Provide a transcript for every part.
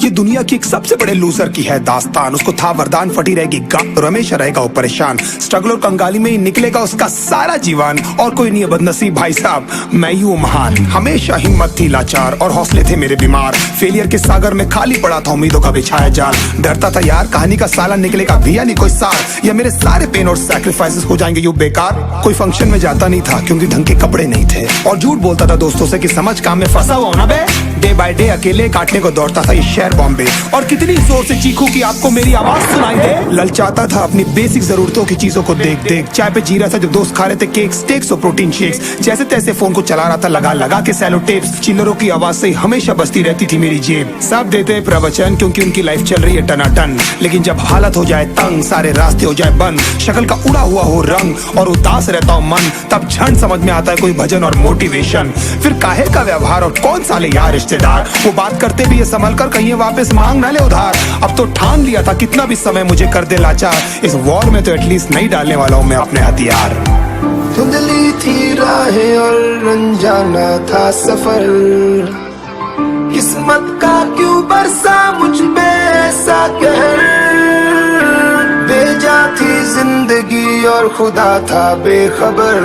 ये दुनिया की एक सबसे बड़े लूजर की है दास्तान। उसको था वरदान, फटी रहेगी गांठ और हमेशा रहेगा वो परेशान। स्ट्रगल और कंगाली में ही निकलेगा उसका सारा जीवन। और कोई नहीं है बदनसीब भाई साहब, मैं ही हूँ महान। हमेशा हिम्मत थी लाचार और हौसले थे मेरे बीमार। फेलियर के सागर में खाली पड़ा था उम्मीदों का बिछाया जाल। डरता था यार कहानी का साला निकलेगा भी या नहीं कोई सार, या मेरे सारे पेन और सैक्रिफाइसेस हो जाएंगे यूं बेकार। कोई फंक्शन में जाता नहीं था क्योंकि ढंग के कपड़े नहीं थे, और झूठ बोलता था दोस्तों से कि समझ काम में फंसा हुआ ना बे। डे बाय डे अकेले काटने को दौड़ता था ये शहर बॉम्बे। और कितनी जोर से चीखूं कि आपको मेरी आवाज सुनाई दे। ललचाता था अपनी बेसिक जरूरतों की चीजों को देख देख। चाय पे जी रहा था जब दोस्त खा रहे थे केक, स्टेक्स और प्रोटीन शेक्स। जैसे तैसे फोन को चला रहा था लगा लगा के सैलो टेप्स। चिल्लरों की आवाज से हमेशा बजती रहती थी मेरी जेब। सब देते प्रवचन क्योंकि उनकी लाइफ चल रही है टनाटन, लेकिन जब हालत हो जाए तंग, सारे रास्ते हो जाए बंद, शक्ल का उड़ा हुआ हो रंग और उदास रहता हो मन, तब क्षण समझ में आता है कोई भजन और मोटिवेशन। फिर काहे का व्यवहार और कौन साले यार रिश्तेदार, वो बात करते भी ये संभल कर कहीं वापस मांग ना ले उधार। अब तो ठान लिया था कितना भी समय मुझे कर दे लाचार, इस वॉर में तो एटलीस्ट नहीं डालने वाला हूँ मैं अपने हथियार। धुंधली थी राहें और अनजाना था सफर, किस्मत का क्यों बरसा मुझ पे ऐसा कहर। बेजा थी जिंदगी और खुदा था बेखबर,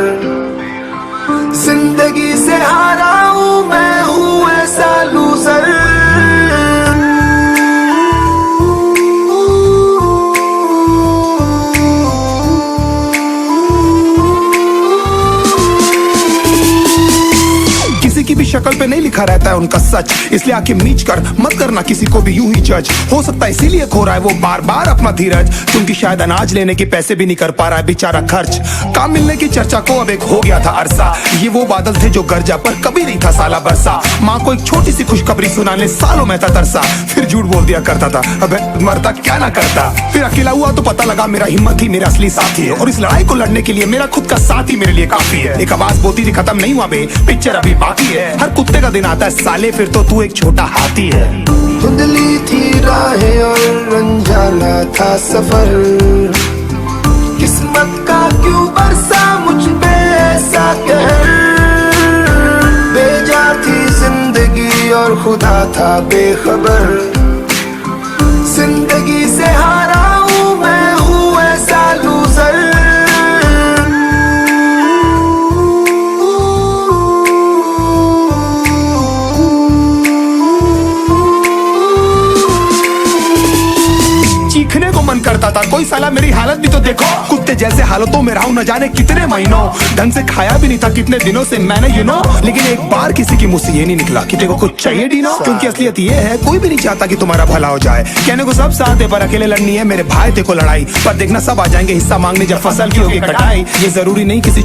जिंदगी से हारा हूँ मैं हूँ ऐसा लूजर। किसी की भी शक्ल पे नहीं लिखा रहता है उनका सच, इसलिए आके मीच कर मत करना किसी को भी यूं ही जज। हो सकता है इसीलिए खो रहा है वो बार बार अपना धीरज, क्योंकि शायद अनाज लेने के पैसे भी नहीं कर पा रहा है बेचारा खर्च। काम मिलने की चर्चा को अब एक हो गया था अरसा, ये वो बादल थे जो गरजा पर कभी नहीं था साला बरसा। माँ को एक छोटी सी खुशखबरी सुनाने सालों में था तरसा, फिर झूठ बोल दिया करता था अबे मरता क्या ना करता। फिर अकेला हुआ तो पता लगा मेरा हिम्मत ही मेरा असली साथी है, और इस लड़ाई को लड़ने के लिए मेरा खुद का साथ ही मेरे लिए काफी है। एक आवाज बोलती थी खत्म नहीं हुआ बे, पिक्चर अभी बाकी है। हर कुत्ते का दिन आता है साले, फिर तो तू एक छोटा हाथी है। धुंधली थी राहें और अनजाना था सफर, किस्मत का क्यों बरसा मुझ पे ऐसा कहर। बेजा थी जिंदगी और खुदा था बेखबर, जिंदगी से हारा हूँ मैं हूँ ऐसा लूजर। चीखने को मन करता था कोई साला मेरी हालत भी तो देखो। कुत्ते जैसे हालतों में रहा हूं न जाने कितने महीनों, ढंग से खाया भी नहीं था कितने दिनों से मैंने लेकिन एक बार किसी की मुंह से ये नहीं निकला कि तेरे को कुछ चाहिए डीनो। क्योंकि असलियत ये है कोई भी नहीं चाहता कि तुम्हारा भला हो जाए। कहने को सब साथ है पर अकेले लड़नी है मेरे भाई तेको लड़ाई, पर देखना सब आ जाएंगे हिस्सा मांगने जब फसल की होगी कटाई। ये जरूरी नहीं किसी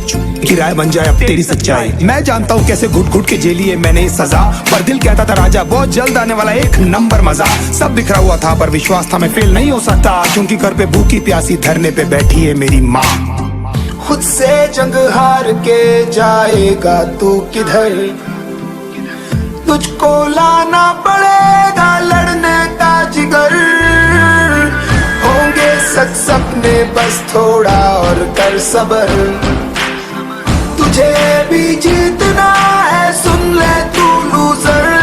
की राय बन जाए अब तेरी सच्चाई। मैं जानता हूँ कैसे घुट घुट के झेली है मैंने सजा, पर दिल कहता था राजा बहुत जल्द आने वाला एक नंबर मजा। सब बिखरा हुआ था पर विश्वास था मैं फेल नहीं हो सकता, क्योंकि घर पे भूखी प्यासी धरने पे बैठी है मेरी माँ। खुद से जंग हार के जाएगा तू किधर, तुझको लाना पड़ेगा लड़ने का जिगर। होंगे सच सपने बस थोड़ा और कर सबर, तुझे भी जीतना है सुन ले तू लूजर।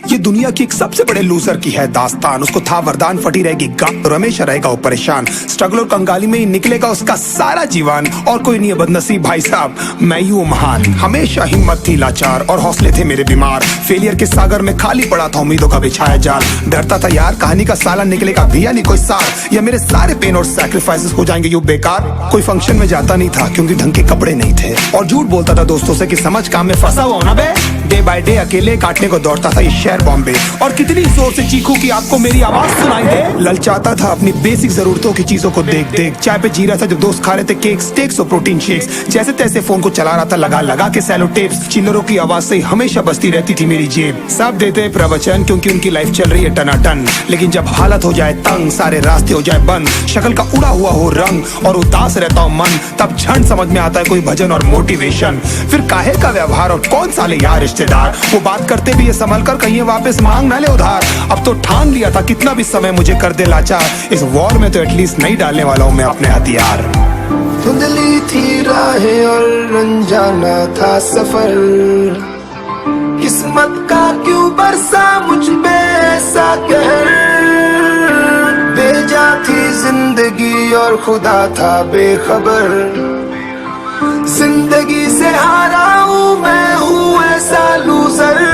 ये दुनिया की एक सबसे बड़े लूजर की है दास्तान। उसको था वरदान, फटी रहेगी गांठ और हमेशा रहेगा वो परेशान। स्ट्रगल और कंगाली में ही निकलेगा उसका सारा जीवन। और कोई नहीं है बदनसीब भाई साहब, मैं ही हूँ महान। हमेशा हिम्मत थी लाचार और हौसले थे मेरे बीमार। फेलियर के सागर में खाली पड़ा था उम्मीदों का बिछाया जाल। डरता था यार कहानी का साला निकलेगा भी या नहीं कोई सार, या मेरे सारे पेन और सैक्रिफाइसेस हो जाएंगे यूं बेकार। कोई फंक्शन में जाता नहीं था क्योंकि ढंग के कपड़े नहीं थे, और झूठ बोलता था दोस्तों से कि समझ काम में फंसा हुआ ना बे। डे बाय डे अकेले काटने को दौड़ता था ये शहर बॉम्बे। और कितनी जोर से चीखूं कि आपको मेरी आवाज सुनाई दे। ललचाता था अपनी बेसिक जरूरतों की चीजों को देख देख। चाय पे जी रहा था जब दोस्त खा रहे थे केक, स्टेक्स और प्रोटीन शेक्स। जैसे तैसे फोन को चला रहा था लगा लगा के सैलो टेप्स। चिल्लरों की आवाज से हमेशा बजती रहती थी मेरी जेब। सब देते प्रवचन क्योंकि उनकी लाइफ चल रही है टनाटन, लेकिन जब हालत हो जाए तंग, सारे रास्ते हो जाए बंद, शक्ल का उड़ा हुआ हो रंग और उदास रहता हूँ मन, तब क्षण समझ में आता है कोई भजन और मोटिवेशन। फिर काहे का व्यवहार और कौन साले यार रिश्तेदार, वो बात करते भी ये संभल कर कहीं वापस मांग न ले उधार। अब तो ठान लिया था कितना भी समय मुझे कर दे लाचार, इस वॉर में तो एटलीस्ट नहीं डालने वाला हूँ मैं अपने हथियार। धुंधली थी राहें और अनजाना था सफर, किस्मत का क्यों बरसा मुझ पे ऐसा कहर। बेजा थी जिंदगी और खुदा था बेखबर, जिंदगी से हारा हूँ मैं, हूँ ऐसा लूजर।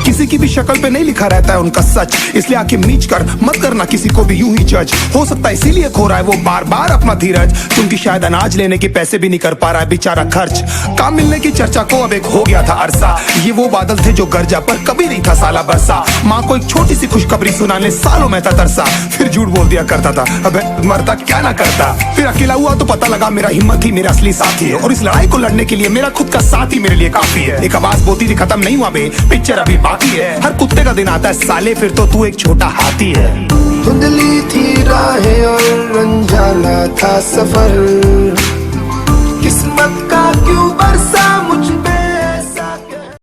किसी की भी शक्ल पे नहीं लिखा रहता है उनका सच, इसलिए आके मीच कर मत करना किसी को भी यूं ही जज। हो सकता है इसीलिए खो रहा है वो बार बार अपना धीरज, क्योंकि शायद अनाज लेने के पैसे भी नहीं कर पा रहा है बेचारा खर्च। काम मिलने की चर्चा को अब एक हो गया था अरसा, ये वो बादल थे जो गरजा पर कभी नहीं था साला बरसा। माँ को एक छोटी सी खुशखबरी सुनाने सालों में था तरसा, फिर झूठ बोल दिया करता था अबे मरता क्या ना करता। फिर अकेला हुआ तो पता लगा मेरा हिम्मत ही मेरा असली साथी है, और इस लड़ाई को लड़ने के लिए मेरा खुद का साथ ही मेरे लिए काफी है। एक आवाज बोलती थी खत्म नहीं हुआ बे, पिक्चर अभी बाकी है। हर कुत्ते का दिन आता है साले, फिर तो तू एक छोटा हाथी है। धुंधली थी राहें और अनजाना था सफर, किस्मत का क्यों बरसा